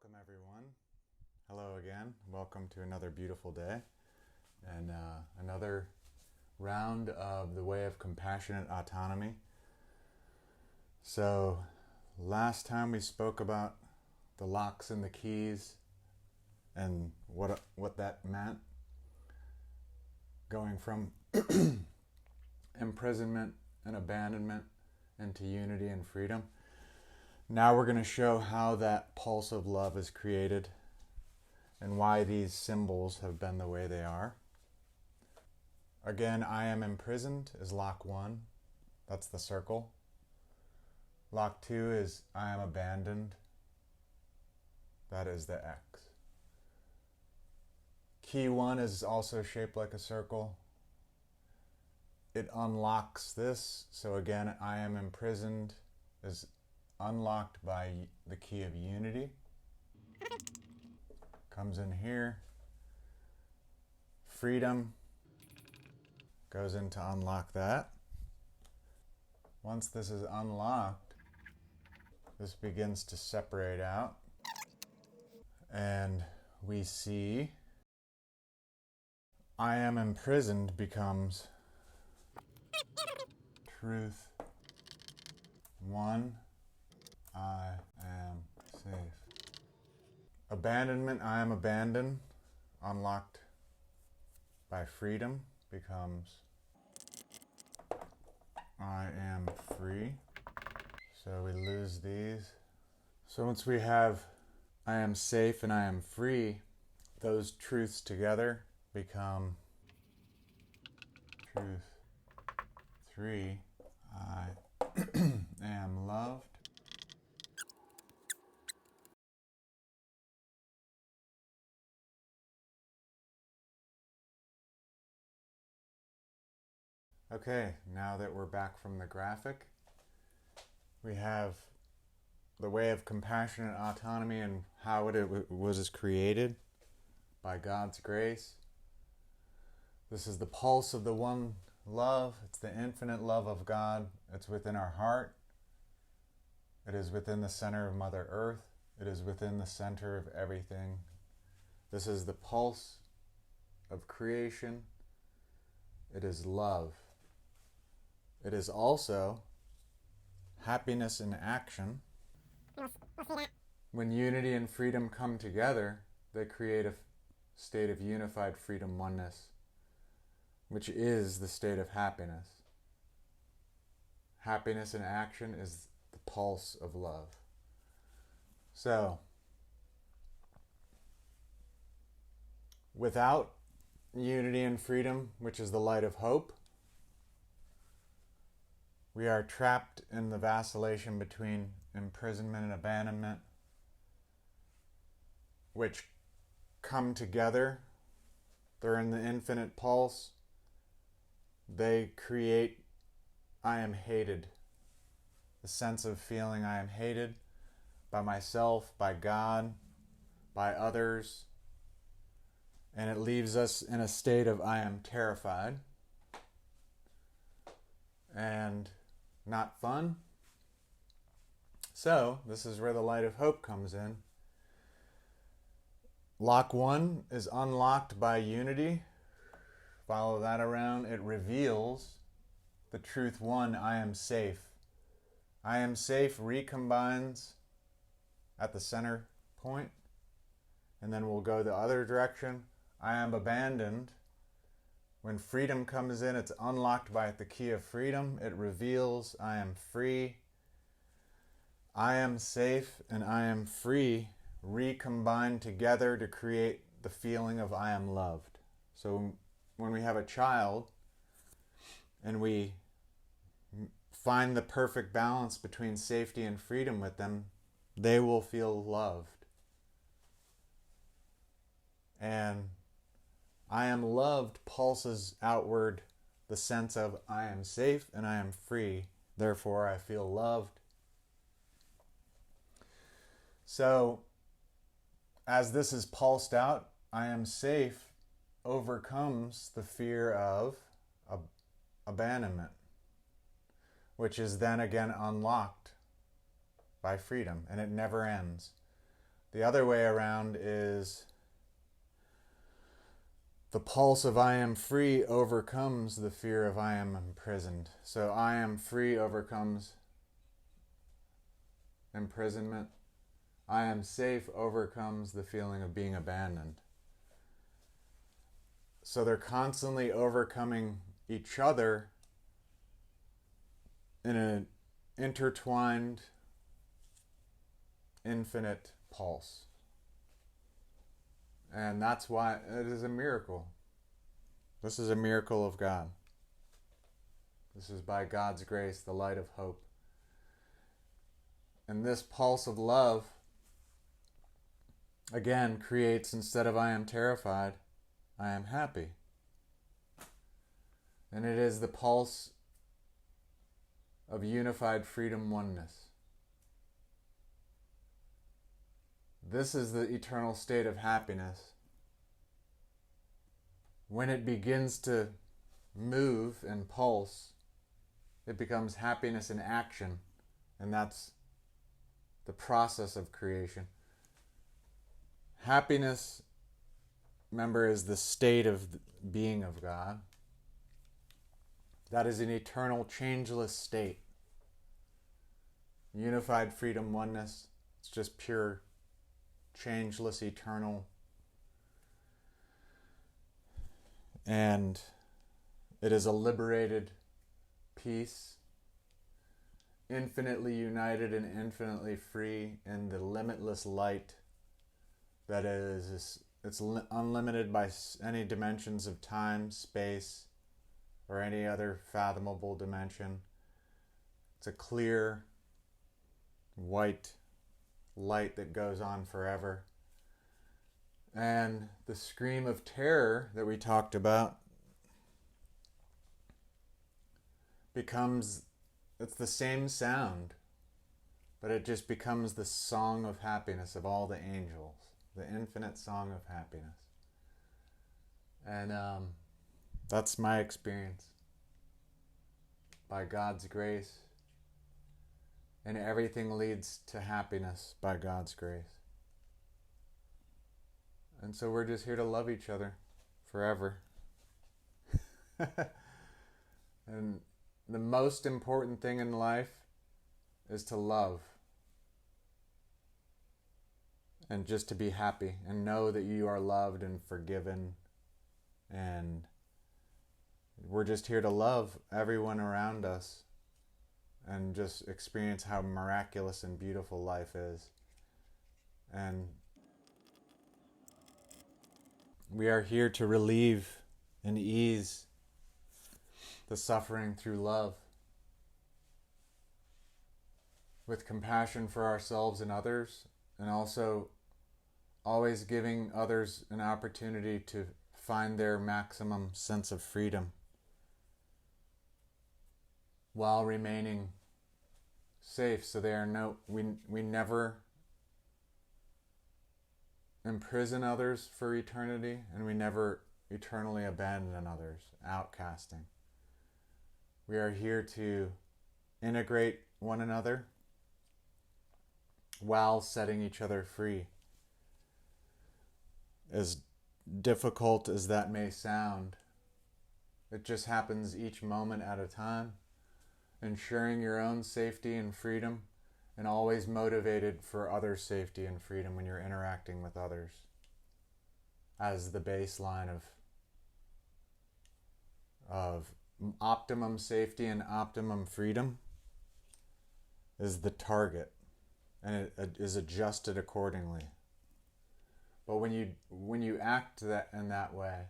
Welcome everyone. Hello again. Welcome to another beautiful day and another round of the way of compassionate autonomy. So last time we spoke about the locks and the keys and what that meant, going from imprisonment and abandonment into unity and freedom. Now we're going to show how that pulse of love is created and why these symbols have been the way they are. Again, I am imprisoned is lock 1. That's the circle. Lock 2 is I am abandoned. That is the X. Key 1 is also shaped like a circle. It unlocks this. So again, I am imprisoned is unlocked by the key of unity. Comes in here. Freedom goes in to unlock that. Once this is unlocked, this begins to separate out. And we see I am imprisoned becomes truth 1. I am safe. Abandonment, I am abandoned, unlocked by freedom, becomes I am free. So we lose these. So once we have I am safe and I am free, those truths together become truth 3. I am loved. Okay, now that we're back from the graphic, we have the way of compassionate autonomy and how it was created by God's grace. This is the pulse of the one love. It's the infinite love of God. It's within our heart. It is within the center of Mother Earth. It is within the center of everything. This is the pulse of creation. It is love. It is also happiness in action. When unity and freedom come together, they create a state of unified freedom oneness, which is the state of happiness. Happiness in action is the pulse of love. So, without unity and freedom, which is the light of hope, we are trapped in the vacillation between imprisonment and abandonment, which come together. They're in the infinite pulse. They create I am hated. The sense of feeling I am hated by myself, by God, by others. And it leaves us in a state of I am terrified. And not fun. So, this is where the light of hope comes in. Lock 1 is unlocked by unity. Follow that around. It reveals the truth 1, I am safe. I am safe recombines at the center point. And then we'll go the other direction. I am abandoned. When freedom comes in, it's unlocked by the key of freedom. It reveals I am free. I am safe and I am free recombine together to create the feeling of I am loved. So when we have a child and we find the perfect balance between safety and freedom with them, they will feel loved. And I am loved pulses outward the sense of I am safe and I am free. Therefore, I feel loved. So, as this is pulsed out, I am safe overcomes the fear of abandonment, which is then again unlocked by freedom, and it never ends. The other way around is the pulse of I am free overcomes the fear of I am imprisoned. So I am free overcomes imprisonment. I am safe overcomes the feeling of being abandoned. So they're constantly overcoming each other in an intertwined, infinite pulse. And that's why it is a miracle. This is a miracle of God. This is by God's grace, the light of hope. And this pulse of love, again, creates, instead of I am terrified, I am happy. And it is the pulse of unified freedom oneness. This is the eternal state of happiness. When it begins to move and pulse, it becomes happiness in action. And that's the process of creation. Happiness, remember, is the state of being of God. That is an eternal, changeless state. Unified freedom oneness, it's just pure, changeless, eternal. And it is a liberated peace, infinitely united and infinitely free in the limitless light that is, it's unlimited by any dimensions of time, space, or any other fathomable dimension. It's a clear, white light that goes on forever. And the scream of terror that we talked about becomes, it's the same sound, but it just becomes the song of happiness of all the angels, the infinite song of happiness. And that's my experience. By God's grace. And everything leads to happiness by God's grace. And so we're just here to love each other forever. And the most important thing in life is to love. And just to be happy and know that you are loved and forgiven. And we're just here to love everyone around us and just experience how miraculous and beautiful life is. And we are here to relieve and ease the suffering through love, with compassion for ourselves and others, and also always giving others an opportunity to find their maximum sense of freedom while remaining safe. So they are we never imprison others for eternity, and we never eternally abandon others, outcasting. We are here to integrate one another while setting each other free. As difficult as that may sound, it just happens each moment at a time, ensuring your own safety and freedom, and always motivated for others' safety and freedom when you're interacting with others, as the baseline of optimum safety and optimum freedom is the target, and it is adjusted accordingly. But when you act in that way,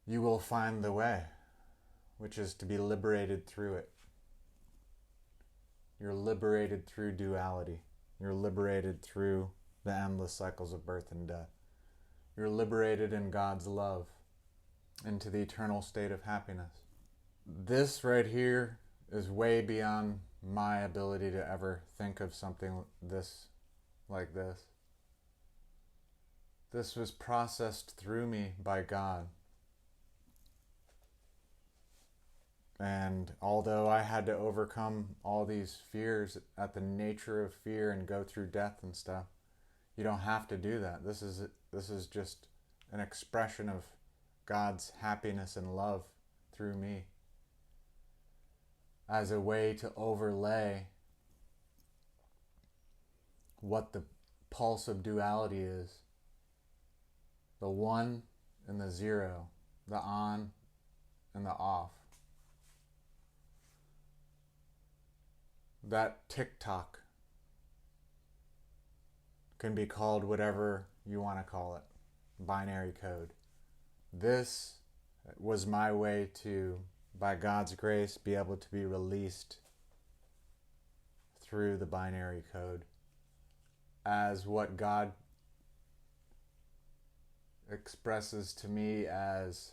you will find the way, which is to be liberated through it. You're liberated through duality. You're liberated through the endless cycles of birth and death. You're liberated in God's love into the eternal state of happiness. This right here is way beyond my ability to ever think of something like this. This was processed through me by God. And although I had to overcome all these fears at the nature of fear and go through death and stuff, you don't have to do that. This is just an expression of God's happiness and love through me as a way to overlay what the pulse of duality is. The one and the zero, the on and the off. That tick-tock can be called whatever you want to call it, binary code. This was my way to, by God's grace, be able to be released through the binary code as what God expresses to me as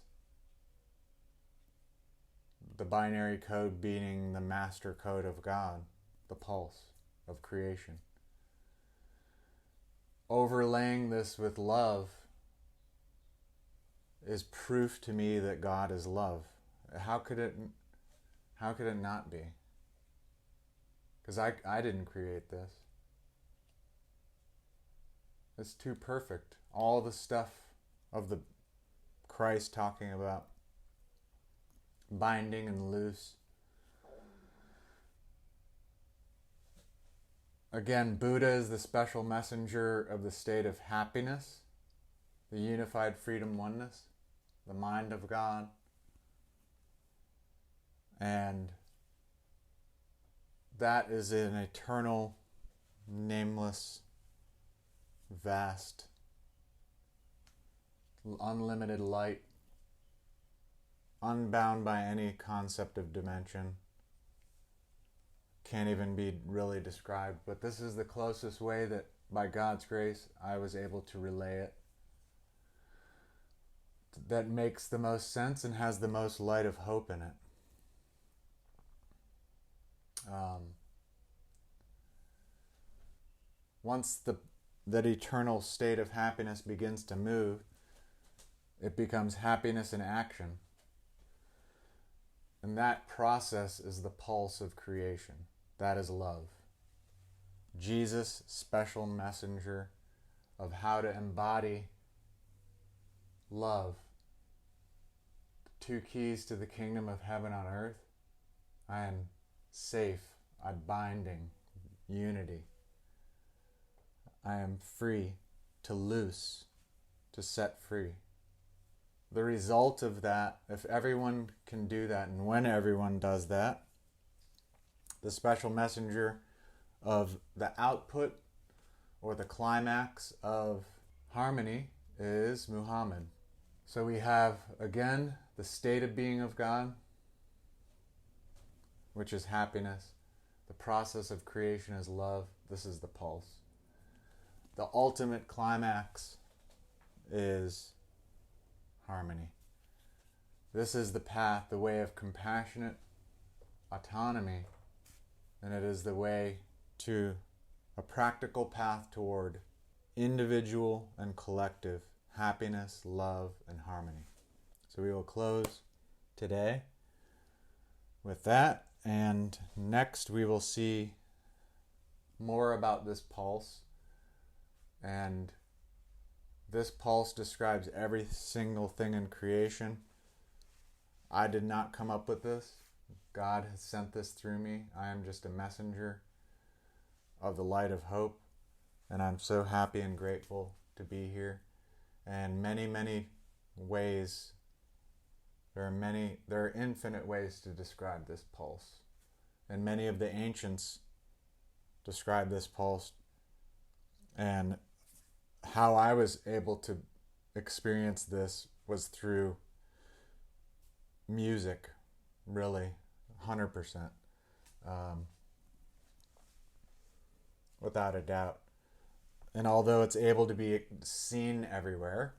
the binary code being the master code of God, the pulse of creation. Overlaying this with love is proof to me that God is love. How could it not be? Because I didn't create this. It's too perfect. All the stuff of the Christ talking about binding and loose. Again, Buddha is the special messenger of the state of happiness, the unified freedom oneness, the mind of God. And that is an eternal, nameless, vast, unlimited light, unbound by any concept of dimension. Can't even be really described, but this is the closest way that, by God's grace, I was able to relay it. That makes the most sense and has the most light of hope in it. Once that eternal state of happiness begins to move, it becomes happiness in action. And that process is the pulse of creation. That is love. Jesus, special messenger of how to embody love. The two keys to the kingdom of heaven on earth. I am safe. I'm binding. Unity. I am free to loose, to set free. The result of that, if everyone can do that, and when everyone does that, the special messenger of the output or the climax of harmony is Muhammad. So we have, again, the state of being of God, which is happiness. The process of creation is love. This is the pulse. The ultimate climax is harmony. This is the path, the way of compassionate autonomy, and it is the way to a practical path toward individual and collective happiness, love, and harmony. So we will close today with that, and next we will see more about this pulse. And this pulse describes every single thing in creation. I did not come up with this. God has sent this through me. I am just a messenger of the light of hope. And I'm so happy and grateful to be here. And many, many ways, there are infinite ways to describe this pulse. And many of the ancients describe this pulse. And how I was able to experience this was through music, really, 100%, without a doubt. And although it's able to be seen everywhere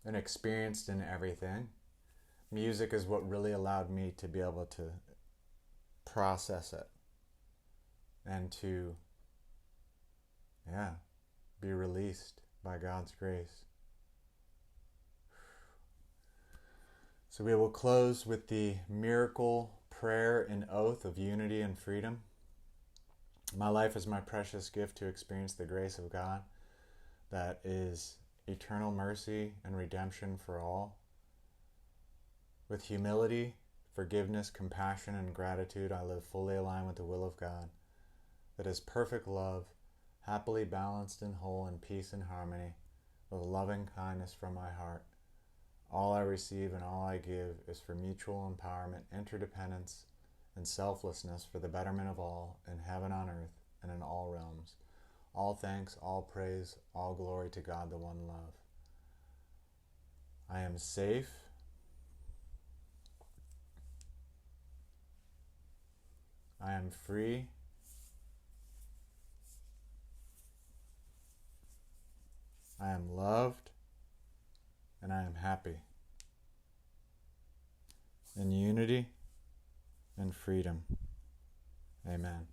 and experienced in everything, music is what really allowed me to be able to process it and to, be released by God's grace. So we will close with the miracle prayer and oath of unity and freedom. My life is my precious gift to experience the grace of God that is eternal mercy and redemption for all. With humility, forgiveness, compassion, and gratitude, I live fully aligned with the will of God, that is perfect love, happily balanced and whole in peace and harmony, with loving kindness from my heart. All I receive and all I give is for mutual empowerment, interdependence, and selflessness for the betterment of all, in heaven, on earth, and in all realms. All thanks, all praise, all glory to God, the one love. I am safe. I am free. I am loved. And I am happy. In unity and freedom. Amen.